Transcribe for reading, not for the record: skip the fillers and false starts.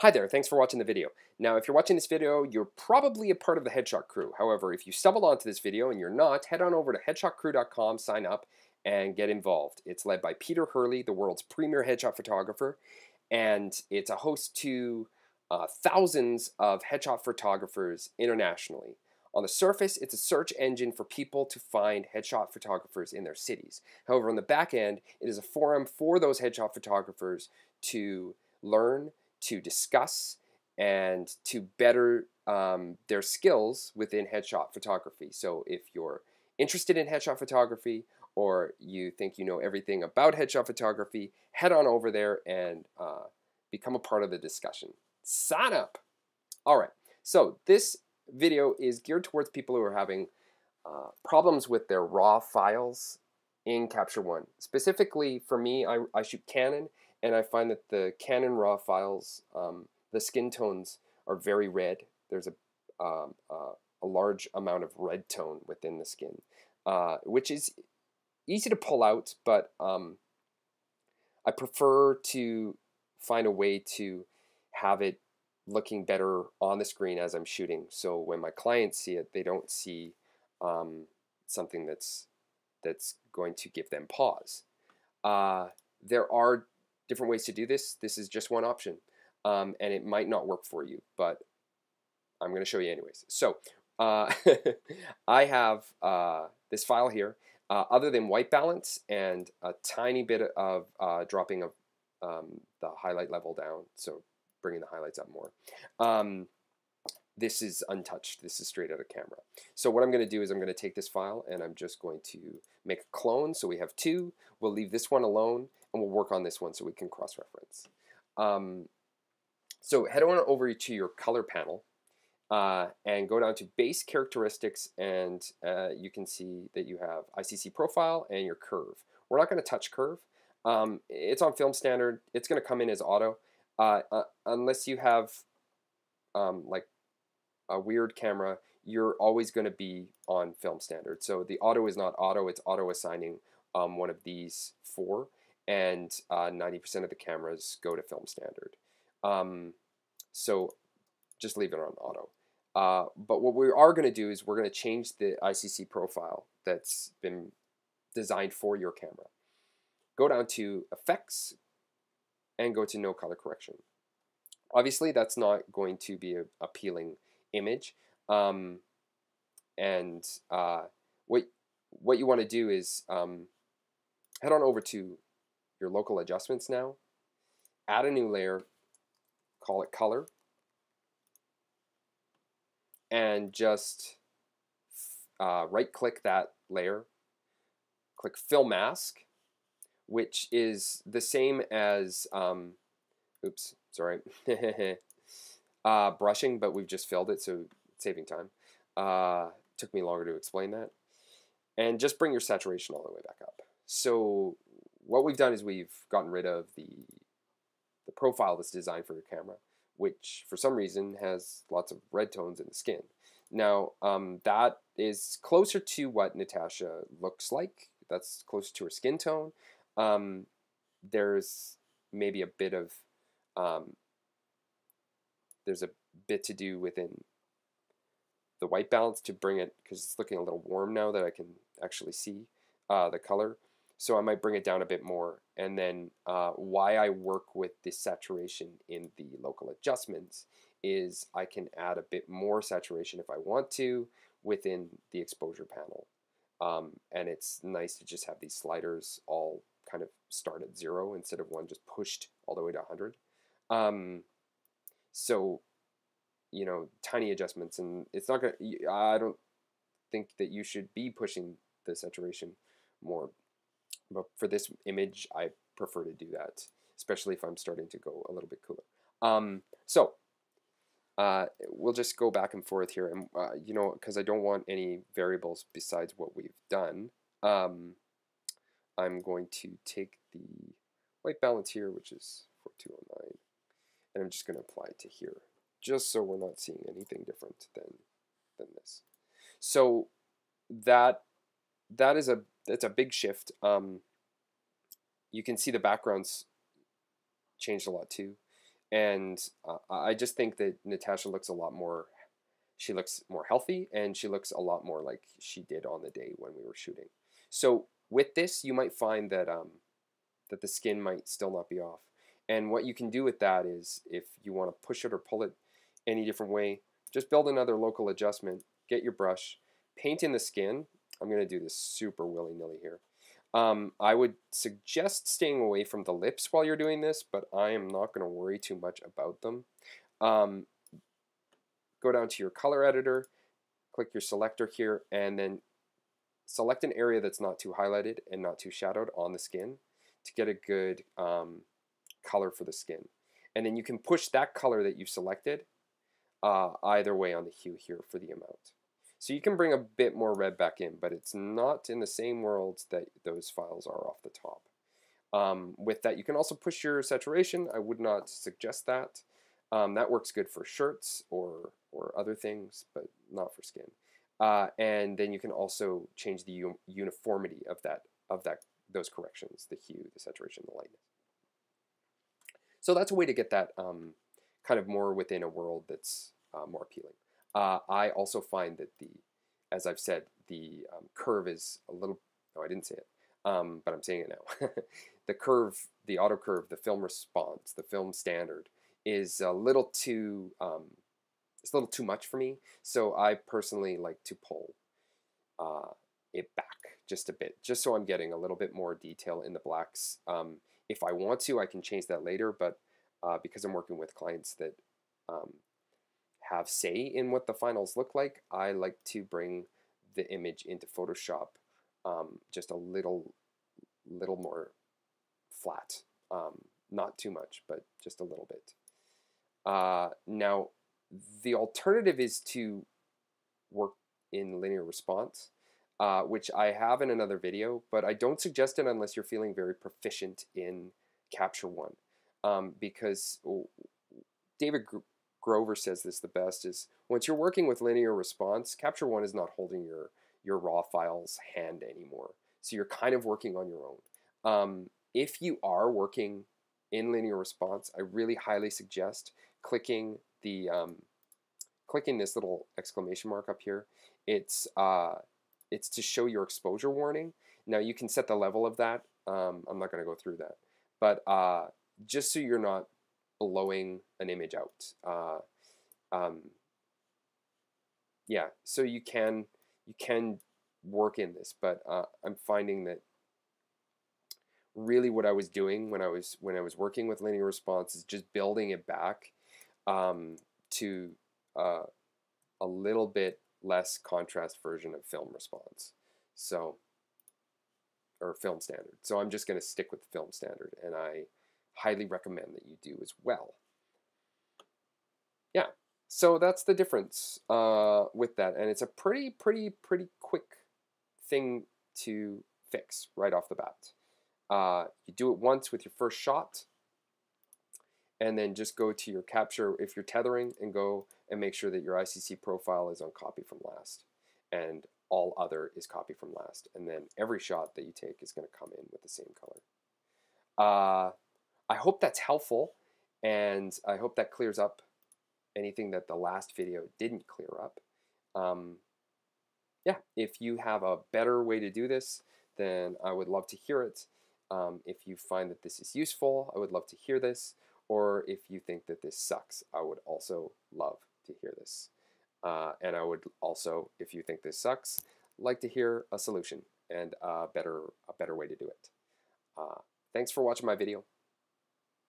Hi there, thanks for watching the video. Now, if you're watching this video, you're probably a part of the headshot crew. However, if you stumbled onto this video and you're not, head on over to headshotcrew.com, sign up, and get involved. It's led by Peter Hurley, the world's premier headshot photographer, and it's a host to thousands of headshot photographers internationally. On the surface, it's a search engine for people to find headshot photographers in their cities. However, on the back end, it is a forum for those headshot photographers to learn, to discuss, and to better their skills within headshot photography. So if you're interested in headshot photography or you think you know everything about headshot photography, head on over there and become a part of the discussion. Sign up! All right, so this video is geared towards people who are having problems with their RAW files in Capture One. Specifically for me, I shoot Canon, and I find that the Canon RAW files, the skin tones are very red. There's a large amount of red tone within the skin, which is easy to pull out, but I prefer to find a way to have it looking better on the screen as I'm shooting. So when my clients see it, they don't see something that's going to give them pause. There are different ways to do this. This is just one option, and it might not work for you, but I'm going to show you anyways. So I have this file here. Other than white balance and a tiny bit of dropping of the highlight level down, so bringing the highlights up more. This is untouched. This is straight out of camera. So what I'm going to do is I'm going to take this file and I'm just going to make a clone. So we have two. We'll leave this one alone and we'll work on this one so we can cross-reference. So head on over to your color panel and go down to base characteristics, and you can see that you have Icc Profile and your curve. We're not going to touch curve. It's on film standard. It's going to come in as auto. Unless you have like a weird camera, you're always going to be on film standard. So the auto is not auto, it's auto assigning one of these four, and 90% of the cameras go to film standard. So just leave it on auto. But what we are going to do is we're going to change the Icc profile that's been designed for your camera. Go down to Effects and go to No Color Correction. Obviously, that's not going to be an appealing image. What you want to do is head on over to your local adjustments now, add a new layer, call it Color, and just right-click that layer, click Fill Mask, which is the same as, oops, sorry, brushing, but we've just filled it, so it's saving time. Took me longer to explain that. And just bring your saturation all the way back up. So what we've done is we've gotten rid of the profile that's designed for your camera, which for some reason has lots of red tones in the skin. Now, that is closer to what Natasha looks like. That's closer to her skin tone. There's maybe a bit of, there's a bit to do within the white balance to bring it, because it's looking a little warm now that I can actually see the color. So I might bring it down a bit more. And then why I work with the saturation in the local adjustments is I can add a bit more saturation if I want to within the exposure panel. And it's nice to just have these sliders all kind of start at 0 instead of one just pushed all the way to 100. So, you know, tiny adjustments, and it's not gonna, I don't think that you should be pushing the saturation more, but for this image I prefer to do that, especially if I'm starting to go a little bit cooler. We'll just go back and forth here, and you know, because I don't want any variables besides what we've done, I'm going to take the white balance here, which is 4209, and I'm just going to apply it to here, just so we're not seeing anything different than this. So that's a big shift. You can see the backgrounds changed a lot too. And I just think that Natasha looks a lot more, she looks more healthy, and she looks a lot more like she did on the day when we were shooting. So with this, you might find that that the skin might still not be off. And what you can do with that is, if you want to push it or pull it any different way, just build another local adjustment, get your brush, paint in the skin. I'm going to do this super willy-nilly here. I would suggest staying away from the lips while you're doing this, but I am not going to worry too much about them. Go down to your color editor, click your selector here, and then select an area that's not too highlighted and not too shadowed on the skin to get a good color for the skin. And then you can push that color that you've selected either way on the hue here for the amount. So you can bring a bit more red back in, but it's not in the same world that those files are off the top. With that, you can also push your saturation. I would not suggest that. That works good for shirts or other things, but not for skin. And then you can also change the uniformity of those corrections, the hue, the saturation, the lightness. So that's a way to get that kind of more within a world that's more appealing. I also find that as I've said, the curve is a little, no, I didn't say it, but I'm saying it now. The curve, the auto curve, the film response, the film standard is a little too, it's a little too much for me. So I personally like to pull it back just a bit, just so I'm getting a little bit more detail in the blacks. If I want to, I can change that later, but because I'm working with clients that have say in what the finals look like, I like to bring the image into Photoshop just a little more flat. Not too much, but just a little bit. Now, the alternative is to work in linear response, which I have in another video, but I don't suggest it unless you're feeling very proficient in Capture One, because David Grover says this the best, is once you're working with linear response, Capture One is not holding your raw files hand anymore. So you're kind of working on your own. If you are working in linear response, I really highly suggest clicking this little exclamation mark up here. It's to show your exposure warning. Now you can set the level of that. I'm not going to go through that, but just so you're not blowing an image out. Yeah, so you can work in this, but I'm finding that really what I was doing when I was working with linear response is just building it back to a little bit less contrast version of film response, so, or film standard. So I'm just going to stick with the film standard, and I highly recommend that you do as well. Yeah, so that's the difference with that, and it's a pretty quick thing to fix right off the bat. You do it once with your first shot, and then just go to your capture if you're tethering, and go and make sure that your Icc profile is on copy from last, and all other is copy from last, and then every shot that you take is going to come in with the same color. I hope that's helpful, and I hope that clears up anything that the last video didn't clear up. Yeah, if you have a better way to do this, then I would love to hear it. If you find that this is useful, I would love to hear this. Or if you think that this sucks, I would also love to hear this. And I would also, if you think this sucks, like to hear a solution and a better way to do it. Thanks for watching my video.